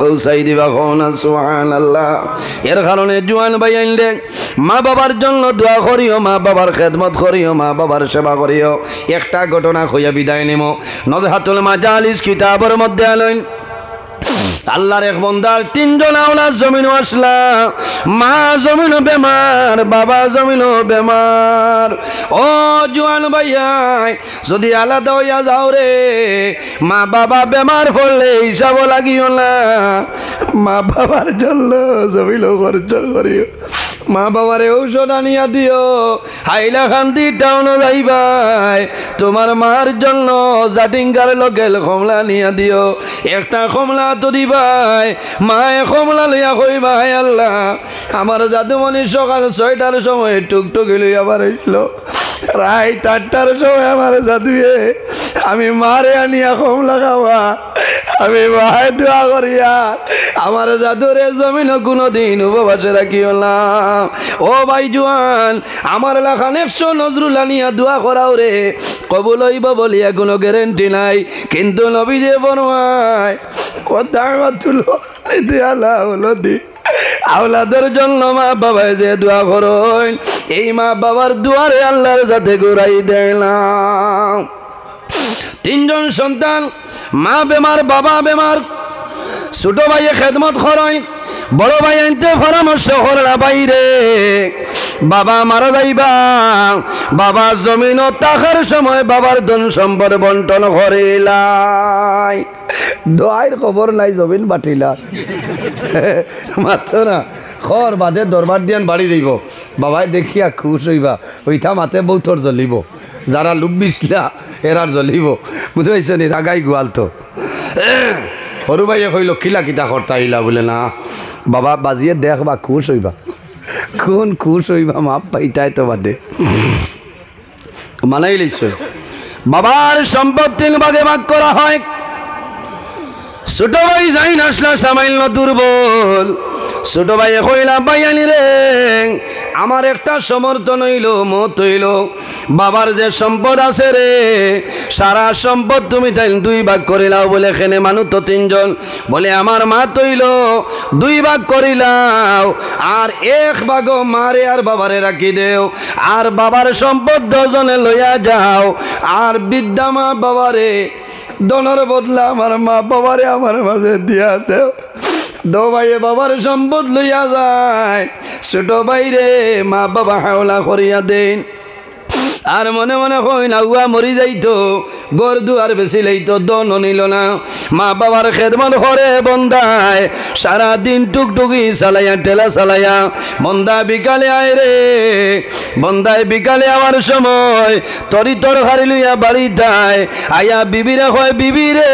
পৌঁছাই দিবা কোন সুবহানাল্লাহ এর কারণে জোয়ান ভাই আইলে মা বাবার জন্য দোয়া করিও মা বাবার খেদমত করিও মা বাবার সেবা করিও একটা ঘটনা কইয়া বিদায় নিমো নজহাতুল মাজালিস কিতাবের মধ্যে আইলেন আল্লাহর এক বান্দার 3 জন আওলাদ জমিন আসলা মা জমিন বেমার বাবা জমিন বেমার ও জোয়ান ভাইয়াই যদি আলাদা হইয়া যাও রে মা বাবা বেমার পড়লে হিসাব লাগিও না মা বাবার জন্য জমিন খরচ করিও মা বাবারে ঔষধ আনিয়া দিও হাইলাকান্দি টাউনে যাইবাই তোমার মার জন্য জাটিঙ্গার লোকেল কমলা নিয়া দিও একটা কমলা তো দিবাই মায়ে কমলা লইয়া কইবাই আল্লাহ আমার জাদুমণি সকাল 6টার সময় টুকটুকি লইয়া আবার আসলো রাত 8টার সময় আমার জাদুয়ে আমি মারে আনিয়া কমলা খাওয়া আমি ভাই দোয়া করিয়া আমার জাদুরে জমিন কোনোদিন উপবাসে রাখিও না ও ভাই জোয়ান আমার লেখা 100 নজরুল আনিয়া দোয়া করাও রে কবুল হইব বলিয়া কোনো গ্যারেন্টি নাই কিন্তু নবী যে বনমায় ও দাঁড়া তুলো দেয়ালা হলো দি আওলাদের জন্য মা বাবায় যে দোয়া করেন এই মা বাবার দুয়ারে আল্লাহর সাথে ঘুরাই দিলাম 3 জন সন্তান মা বেমার বাবা বেমার ছোট ভাইয়ে খেদমত করায় বড় ভাই আনতে পরামর্শ করলা বাইরে বাবা মারা যাইবা বাবা জমিন টাকার সময় বাবার ধন সম্পদ বন্টন করিলাই দোয়াইর খবর নাই জমিন বাটিলা মাত্র না খর বাদে দরবার দিয়ান বাড়ি যাইব বাবাই দেখিয়া খুশ হইবা ওইটা মাতে বৌথর জ্বলিব যারা লুক বিছলা এরার জ্বলিব বুঝতে পারছো নি রাগাই গোয়াল তো সরু ভাইয়ে কইল কিলা কিতা কর্তা আইলা বলে না বাবা বাজিয়ে দেখবা খুশ হইবা কোন খুশ হইবা মাপ পাইতাই তো বাদে মানাই লইছ বাবার সম্পদ 3 ভাগে ভাগ করা হয় ছোট ভাই যাই আসলা সামান্য দুর্বল ছোট ভাই কইলা ভাইয়ানি রে আমার একটা সমর্থন হইল মত হইল বাবার যে সম্পদ আছে রে সারা সম্পদ তুমি তাই 2 ভাগ করিলাও বলে এখানে মানুষ তো 3 জন বলে আমার মা তৈল 2 ভাগ করিলাও আর 1 ভাগ মারে আর বাবারে রাখি দেও আর বাবার সম্পদ 2 জনে লইয়া যাও আর বিদ্যা মা বাবারে দনের বদলা আমার মা বাবারে আমার মাঝে দিয়া দেও। 2 ভাইয়ে বাবার সম্পদ লইয়া যায় ছোট ভাইরে মা বাবা হাওলা করিয়া দেন আর মনে মনে কই না উয়া মরি যাইতো গর দুয়ার বেশি লইতো দন নিল না মা বাবার খেদমত করে বন্দায় সারা দিন টুকটুকি চালাইয়া ঠেলা চালাইয়া বন্দা বিকালে আয় রে বন্দায় বিকালে আমার সময় তরি তরকারি লইয়া বাড়ি যায় আয়া বিবিরে হয় বিবিরে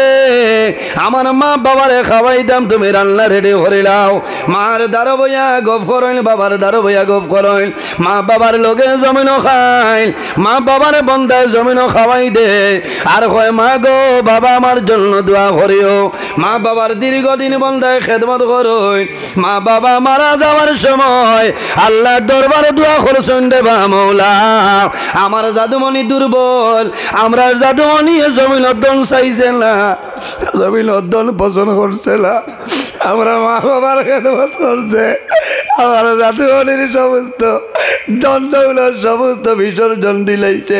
আমার মা বাবারে খাওয়াইতাম তুমি রান্না রেডি করে লাও মার দ্বারা বইয়া গপ করেন বাবার দ্বারা বইয়া গপ করেন মা বাবার লগে জমিন খাইল মা বাবার বন্দায় জমিন খাওয়াই দে আর কয় মা গো বাবা আমার জন্য দোয়া করিও মা বাবার দীর্ঘদিন বন্দায় খেদমত করই মা বাবা মারা যাওয়ার সময় আল্লাহর দরবারে দোয়া করছেন দেবা মৌলা আমার জাদুমণি দুর্বল আমরা জাদুমণি জমিন অর্জন চাইছে না জমিন অর্জন পছন্দ করছে না আমরা মা বাবার খেদমত করছে আমার জাদুমণির সমস্ত দণ্ডগুলোর সমস্ত বিসর্জন দিলাইছে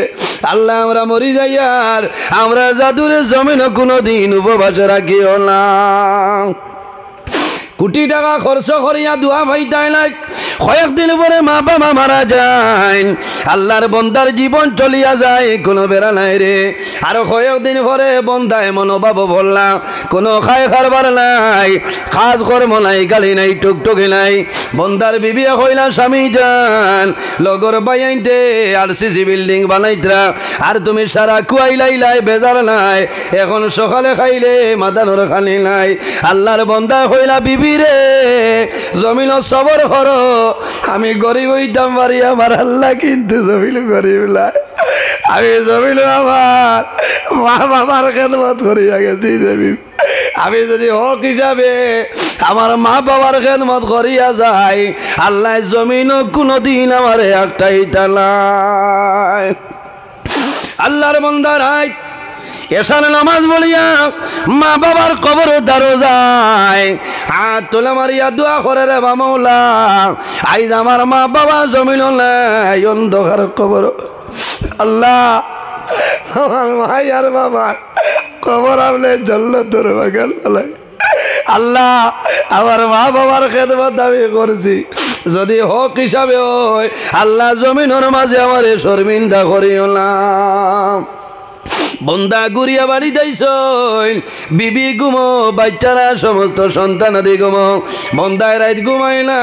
আল্লাহ আমরা মরি যাই আর আমরা জাদুরে জমিন কোনোদিন উপবাসে রাখিও না। কোটি টাকা খরচ করিয়া দোয়া ভাইতাই লাগ কয়েকদিন পরে মা বাবা মারা যায় আল্লাহর বন্দার জীবন চলিয়া যায় কোনো বেড়া নাই রে আর কয়েকদিন পরে বন্দায় মনোভাব বললাম কোনো খাই খারবার নাই কাজ কর্ম নাই গালি নাই টুকটুকি নাই বন্দার বিবি কইলা স্বামী যান লগর বাইতে RCC বিল্ডিং বানাইতরা আর তুমি সারা কুয়াইলাই বেজার নাই এখন সকালে খাইলে মাদানোর খালি নাই আল্লাহর বন্দা কইলা বিবি রে জমিন সবর করো আমি গরিব হইতাম পারি আমার আল্লাহ কিন্তু জমিন গরিব নাই আমি জমিন আমার মা বাবার খেদমত করিয়া গেছি রে আমি যদি হক হিসাবে আমার মা বাবার খেদমত করিয়া যাই আল্লাহ জমিন কোনোদিন আমার একটাই তালাই আল্লাহর বন্দার আয় এসার নামাজ বলিয়া মা বাবার কবর দারো যায় হাত তোলা মারিয়া দোয়া করে রে মামলা আইজ আমার মা বাবা জমিন নাই অন্ধকার কবর আল্লাহ আমার ভাই আর বাবার কবর আমলে জল্ল তোর বাগাল ফেলাই আল্লাহ আমার মা বাবার খেদমত আমি করছি যদি হক হিসাবে হয় আল্লাহ জমিনের মাঝে আমার শর্মিন্দা করিও না। বন্দা গুড়িয়া বাড়ি যাইছ বিবি ঘুমো বাচ্চারা সমস্ত সন্তানাদি ঘুমো বন্দায় রাত ঘুমাই না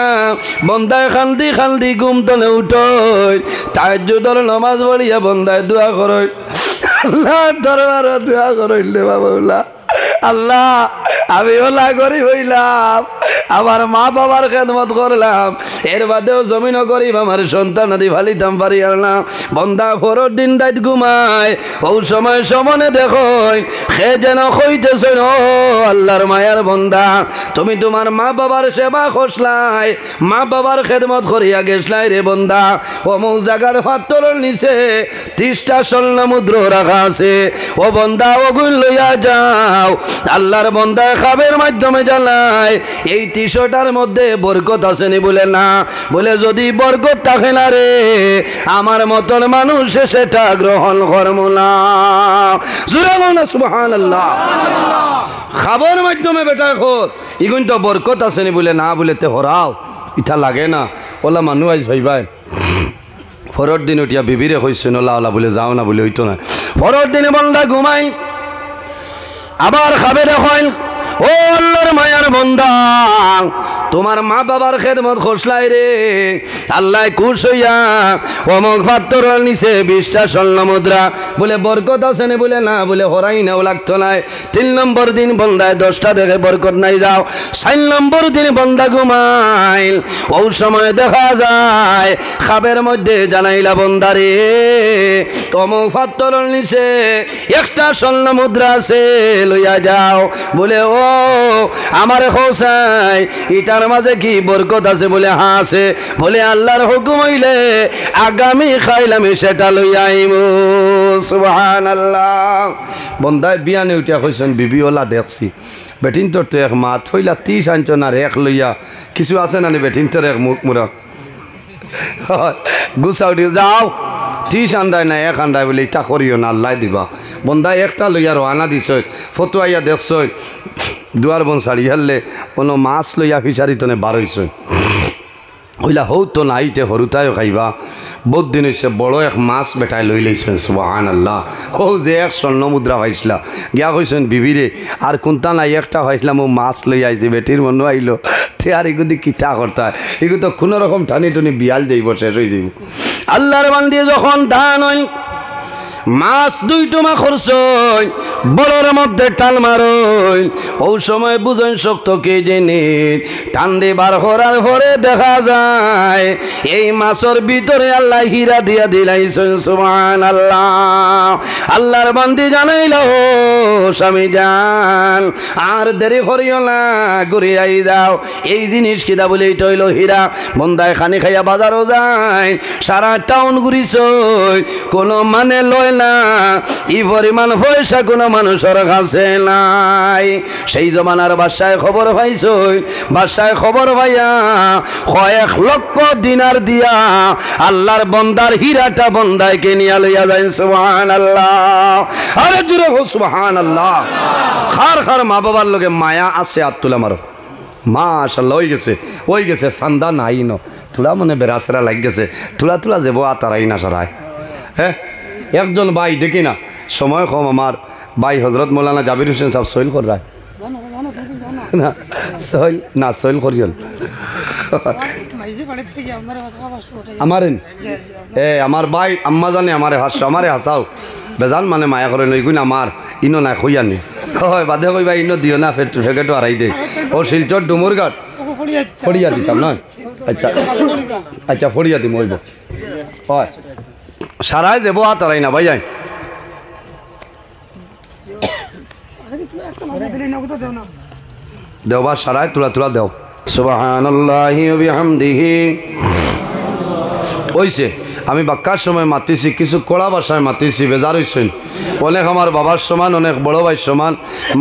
বন্দায় খালদি খালদি ঘুম তলে উঠই তাহাজ্জুদের নামাজ পড়িয়া বন্দায় দোয়া করই আল্লাহ দরবার দোয়া করইলে বাবুল্লাহ আল্লাহ আমি ওলা গরিব হইলাম আমার মা বাবার খেদমত করলাম এর বাদেও জমিনও গরিব আমার সন্তান আদি ফালিতাম পারি না বন্দা ফরর দিন রাত ঘুমায় ও সময় সমনে দেখো সে যেন কইতেছ ও আল্লাহর মায়ার বন্দা তুমি তোমার মা বাবার সেবা করছলাই মা বাবার খেদমত করিয়া গেছলাই রে বন্দা অমুক জায়গার পাত্তরের নিচে 30টা স্বর্ণ মুদ্রা রাখা আছে ও বন্দা ওগুন লইয়া যাও আল্লাহর বন্দা খাবের মাধ্যমে জানায় এই 300টার মধ্যে বরকত আসেনি বলে না বলে যদি বরকত থাকে না রে আমার মতন মানুষ সেটা গ্রহণ করব না জোরে বলো না সুবহানাল্লাহ খাবার মাধ্যমে বেটা খোর ইগুন তো বরকত আসেনি বলে না বলেতে হরাও ইটা লাগে না ওলা মানুষ আইস ভাই ভাই পরের দিন উঠিয়া বিবিরে কইছে নলা ওলা বলে যাও না বলে হইতো না পরের দিনে বন্দা ঘুমাই আবার খাবে দেখেন ও আল্লাহর মায়ার বন্দা তোমার মা বাবার খেদমত খসলাই রে আল্লাহ খুশ হইয়া অমুক পাত্তরের নিচে 20টা স্বর্ণ মুদ্রা বলে বরকত আছে না বলে না বলে হরাই নাও লাগতো নাই 3 নম্বর দিন বন্দায় 10টা দেখে বরকত নাই যাও 4 নম্বর দিন বন্দা ঘুমাইল ও সময় দেখা যায় খাবের মধ্যে জানাইলা বন্দারে অমুক পাত্তরের নিচে 1টা স্বর্ণ মুদ্রা আছে লইয়া যাও বলে ও আমার হোসাই ইটার তোমার মাঝে কি বরকত আছে? বলে হ্যাঁ আছে। বলে আল্লাহর হুকুম হইলে আগামী খাইলাম সেটা লইয়া আইমু। সুবহানাল্লাহ। বন্দায় বিয়ানে উঠিয়া কইছেন বিবিওলা দেখছি বেটিন তোর তো এক মাত হইলা 30 আনছন আর এক লইয়া কিছু আছে না বেটিন তোর এক মুখ মুরা গুছা উঠি যাও 30 আন্দায় না এক আন্দায় বলে ইটা করিও না আল্লাহ দিবা। বন্দায় একটা লইয়া রওনা দিছ ফতুয়াইয়া দেখছ দুয়ার বন ছাড়ি হারলে কোনো মাছ লইয়া ফিসারি তনে বার হইছ হইলা হৌ তো নাইতে হরুতায়ও খাইবা। বহুত দিন হয়েছে বড় এক মাছ বেটায় লই লইছেন। সুবহানাল্লাহ। হৌ যে এক স্বর্ণ মুদ্রা পাইছিলা গিয়া কইছেন বিবিরে আর কোনটা নাই একটা হয়েছিলাম ও মাছ লই আইছি বেটির মনে আইলো তে আর এগুদি কিতা করতা এগুলো তো কোনো রকম টানি টুনি বিয়াল যাইব শেষ হয়ে যাইব। আল্লাহর বান্দি যখন ধান হয় মাছ 2 টুমা খরচ বড়র মধ্যে টান মারই ও সময় বুঝেন শক্ত কে জেনে টান দেবার করার পরে দেখা যায় এই মাছের ভিতরে আল্লাহ হীরা দিয়া দিলাইছেন। সুবহানাল্লাহ। আল্লাহর বান্দি জানাইল স্বামী জান আর দেরি করিও না ঘুরে আই যাও এই জিনিস কিনা বলে এটা হইল হীরা। বন্দায় খানি খাইয়া বাজারও যায় সারা টাউন ঘুরিছ কোনো মানে লয় না ই পরিমাণ পয়সা কোনো মানুষের কাছে নাই। সেই জমানার বাদশায় খবর পাইছ বাদশায় খবর পাইয়া 1 লক্ষ দিনার দিয়া আল্লাহর বন্দার হীরাটা বন্দায়কে নিয়া লইয়া যায়। সুবহানাল্লাহ। আরে জুড়ে হো সুবহানাল্লাহ। খার খার মা বাবার লগে মায়া আছে আর তুলা মারো মাশাআল্লাহ ওই গেছে সান্দা নাই ন তুলা মনে বেড়াছেরা লাগ গেছে তুলা তুলা যাবো আতারাই না সারায়। হ্যাঁ একজন ভাই দেখি না সময় কম আমার ভাই হজরত মৌলানা জাবির হোসেন সাহেব সইল কর রায় না সইল না সইল করিল আমারেন আমার ভাই আম্মা জানে আমারে হাস আমারে হাসাও বেজান মানে মায়া করে নই গুণ আমার ইনো নাই খুঁয়ানি হয় বাদে কইবা ইনো দিও না ফেকেটো হারাই দে ও শিলচর ডুমুর ঘাট ফড়িয়া দিতাম না। আচ্ছা আচ্ছা ফড়িয়া দিম ওইব হয় সারাই যাবো আর তারাই না ভাই দেওবা সারাই তুলা তুলা দেও। সুবহানাল্লাহি ওয়া বিহামদিহি। ওইছে আমি বাক্কার সময় মাতিছি কিছু কড়া ভাষায় মাতিছি বেজার হইছেন অনেক আমার বাবার সমান অনেক বড় ভাই সমান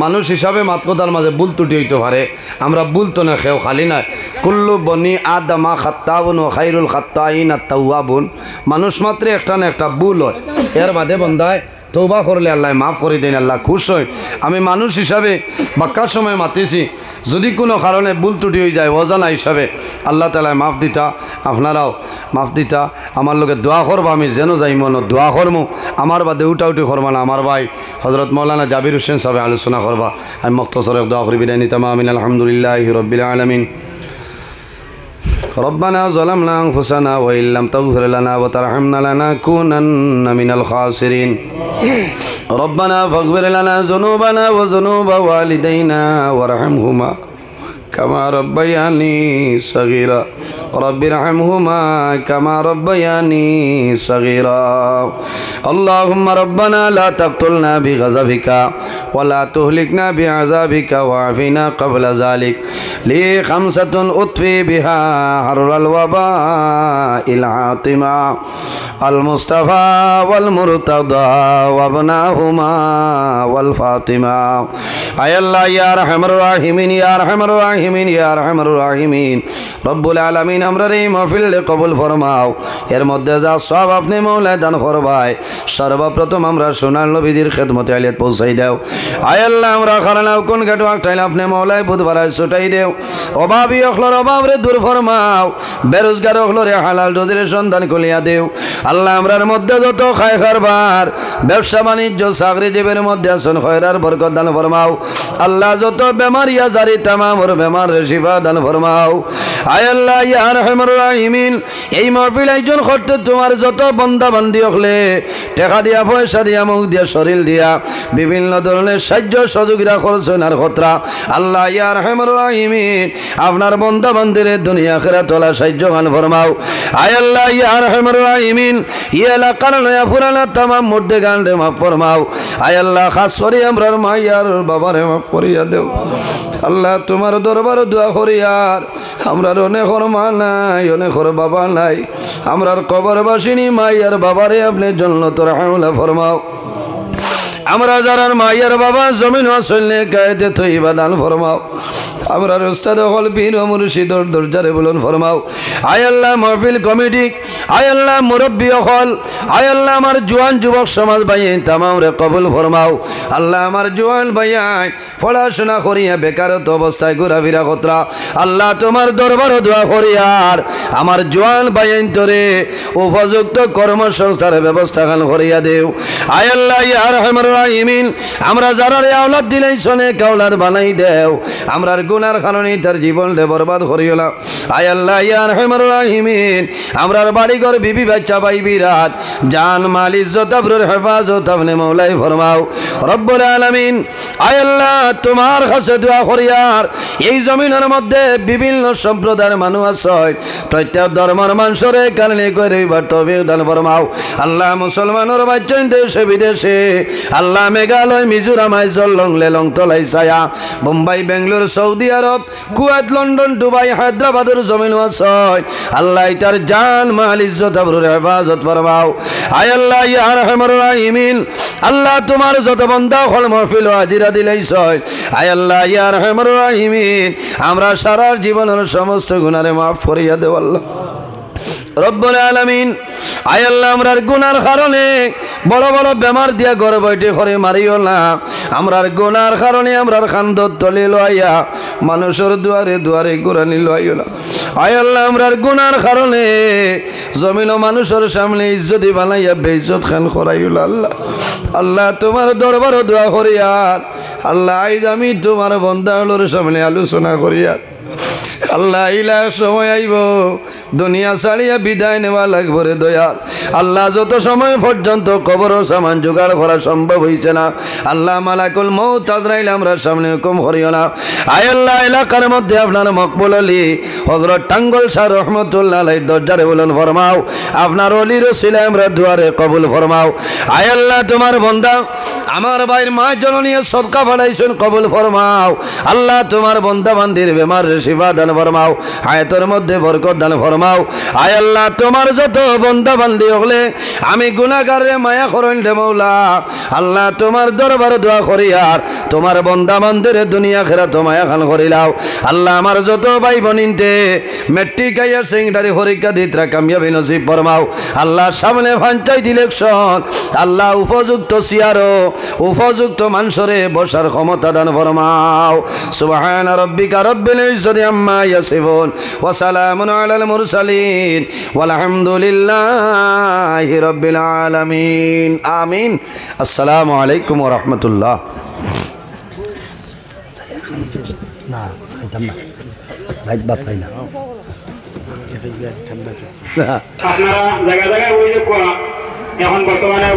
মানুষ হিসাবে মাত কথার মাঝে ভুল ত্রুটি হইতে পারে আমরা ভুল তো না খেয়েও খালি নাই কুল্লু বনি আদামা খাত্তাবুন ও খাইরুল খাত্তাইন আত-তাওয়াবুন মানুষ মাত্রে একটা না একটা ভুল হয় এর বাদে বন্দায় তৌবা করলে আল্লাহ মাফ করে দেন আল্লাহ খুশ হয়। আমি মানুষ হিসাবে বাক্কার সময় মাতিছি যদি কোনো কারণে ভুল ত্রুটি হয়ে যায় অজানা হিসাবে আল্লাহ তাআলা মাফ দিতা আপনারাও মাফ দিতা আমার লোকে দোয়া করবো আমি যেন যাই মনে দোয়া করবো আমার বাদে উঠি করবা না আমার ভাই হজরত মৌলানা জাবির হোসেন সাহেব আলোচনা করবা আমি মুখতসরে দোয়া করি বিদায় নিতাম আমিন আলহামদুলিল্লাহি রাব্বিল আলামিন। ربنا ظلمنا أنفسنا وإن لم تغفر لنا وترحمنا لنكونن من الخاسرين ربنا فاغفر لنا ذنوبنا وذنوب والدينا وارحمهما كما ربياني صغيرا رب ارحمهما كما ربياني صغيرا اللهم ربنا لا تقتلنا بغضبك ولا تهلكنا بعذابك واعفنا قبل ذلك لي 5 أطفي بها حر الوباء العاطمة المصطفى والمرتضى وابناهما والفاطمة أي الله يا أرحم الراحمين يا أرحم الراحمين يا أرحم الراحمين رب العالمين আমরারে মাহফিল কবুল ফরমাও এর মধ্যে যা সব আপনি মওলা দান করবাই সর্বপ্রথম আমরা সোনার নবীজির খেদমতে আলিয়াত পৌঁছাই দাও আয় আল্লাহ আমরা খারানাও কোন গাটো আটাইলে আপনি মওলাই বুধবারায় ছুটাই দেও অভাবী অখলর অভাবরে দূর ফরমাও বেরোজগার অখলরে হালাল রোজির সন্ধান কলিয়া দেও আল্লাহ আমরার মধ্যে যত খায় খারবার ব্যবসা বাণিজ্য চাকরি জীবের মধ্যে আসন খয়রার বরকত দান ফরমাও আল্লাহ যত বেমারিয়া জারি তামামর বেমার শিফা দান ফরমাও আয় আল্লাহ ইয়া আরহামার রাহিমিন এই মাহফিল আয়োজন করতে তোমার যত বান্দা বান্দি হলে টাকা দিয়া পয়সা দিয়া মুখ দিয়া শরীর দিয়া বিভিন্ন ধরনের সাহায্য সহযোগিতা করছেন আর খতরা আল্লাহ ইয়া আরহামার রাহিমিন আপনার বান্দা বান্দিরে দুনিয়া আখিরাত ওয়ালা সাহায্য গান ফরমাও আয় আল্লাহ ইয়া আরহামার রাহিমিন ইয়া এলাকার নয়া পুরানা তামাম মুর্দে গান রে মাফ ফরমাও আয় আল্লাহ খাস করে আমরার মাইয়ার বাবারে মাফ করিয়া দেও আল্লাহ তোমার দরবার দোয়া করিয়ার আমরার অনেকর মা নাই অনেকর বাবা নাই আমরার কবরবাসিনী মাইয়ার বাবারে আপনি জান্নাতুল হাওলা ফরমাও আমরা যারা মাইয়ার বাবা জমিন আসলে গায়েতে তৈবা দান ফরমাও আমরা উস্তাদ হল পীর ও মুর্শিদর দরজারে বলুন ফরমাও আয় আল্লাহ মাহফিল কমিটি আয় আল্লাহ মুরব্বী হল আয় আল্লাহ আমার জোয়ান যুবক সমাজ ভাইয়েন তামাম রে কবুল ফরমাও আল্লাহ আমার জোয়ান ভাইয়াই পড়াশোনা করিয়া বেকারত্ব অবস্থায় ঘোরাফেরা কতরা আল্লাহ তোমার দরবার দোয়া করিয়ার আমার জোয়ান ভাইয়েন তোরে উপযুক্ত কর্মসংস্থানের ব্যবস্থা খান করিয়া দেও আয় আল্লাহ ইয়া আরহামার রাহিমিন আমরা যারা আওলাদ দিলাই শোনে কাওলাদ বানাই দেও আমরার গুনার কারণে তার জীবনটা বরবাদ করিও না আয় আল্লাহ ইয়া আরহামার রাহিমিন আমরার বাড়ি ঘর বিবি বাচ্চা ভাই বিরাট জান মাল ইজ্জত আবরুর হেফাজত আপনি মওলাই ফরমাও রব্বুল আলামিন আয় আল্লাহ তোমার কাছে দোয়া করিয়ার এই জমিনের মধ্যে বিভিন্ন সম্প্রদায়ের মানুষ আছে প্রত্যেক ধর্মের মানুষের কারণে করে তৌফিক দান ফরমাও আল্লাহ মুসলমানের বাচ্চা দেশে বিদেশে আল্লাহ মেঘালয় মিজোরাম আইজল লংলেলং তলাই ছায়া Bombay Bengaluru Saudi Arab Kuwait London Dubai হায়দ্রাবাদের জমিন আছে আল্লাহ তার জান মাল ইজ্জত আবরুর হেফাজত ফরমাও আয় আল্লাহ ইয়া আরহামার রাহিমিন আল্লাহ তোমার যত বান্দা হল মাহফিল হাজিরা দিলাইছ আয় আল্লাহ ইয়া আরহামার রাহিমিন আমরা সারা জীবনের সমস্ত গুনারে মাফ করিয়া দেও আল্লাহ রব্বুল আলামিন আয় আল্লাহ আমরার গুনার কারণে বড় বড় বেমার দিয়া ঘরে বৈঠে করে মারিও না আমরার গুনার কারণে আমরার খান্দত তলে লইয়া মানুষের দুয়ারে দুয়ারে গোরানি লইও না আয় আল্লাহ আমরার গুনার কারণে জমিন ও মানুষের সামনে ইজ্জতি বানাইয়া বেইজ্জত খান করাইও আল্লাহ আল্লাহ তোমার দরবার দোয়া করিয়ার আল্লাহ আইজ আমি তোমার বন্দাগুলোর সামনে আলোচনা করিয়ার আল্লাহ ইলা সময় আইব দুনিয়া ছাড়িয়া বিদায় নেওয়া লাগবে রে দয়াল আল্লাহ যত সময় পর্যন্ত কবর সামান জোগাড় করা সম্ভব হইছে না আল্লাহ মালাকুল মউত আজরাইল আমরা সামনে হুকুম করিও না আয় আল্লাহ এলাকার মধ্যে আপনার মকবুল আলী হযরত টাঙ্গল শাহ রহমতুল্লাহ আলাইহির দরজারে বলুন ফরমাও আপনার ওলির ওসিলা আমরা দুয়ারে কবুল ফরমাও আয় আল্লাহ তোমার বান্দা আমার ভাইয়ের মা জননী সদকা বাড়াইছেন কবুল ফরমাও আল্লাহ তোমার বান্দা বান্দির বেমার শিফা দান ফরমাও হায়াতের মধ্যে বরকত দান ফরমাও আয় আল্লাহ তোমার যত বান্দা বান্দি হলে আমি গুনাহগারে মায়া করেন রে মাওলা আল্লাহ তোমার দরবার দোয়া করি আর তোমার বান্দা বান্দির দুনিয়া আখিরাত মায়া খান করিলাও আল্লাহ আমার যত ভাই বোনিনতে মেট্রিক আইয়ার সেকেন্ডারি পরীক্ষা দিতরা কামিয়াবি নসিব ফরমাও আল্লাহ সামনে পঞ্চায়েত ইলেকশন আল্লাহ উপযুক্ত সিয়ারো উপযুক্ত মানুষরে বসার ক্ষমতা দান ফরমাও সুবহান রাব্বিকা রব্বিল ইজ্জতি আম্মা ইয়াসিফুন ওয়া সালামুন আলাল মুরসালিন ওয়ালহামদুলিল্লাহি রাব্বিল আলামিন আমিন আসসালামু আলাইকুম ওয়া রাহমাতুল্লাহ না খাইতাম না ভাই বাপ খাই না আপনারা জায়গা জায়গায় ওই যে এখন বর্তমানে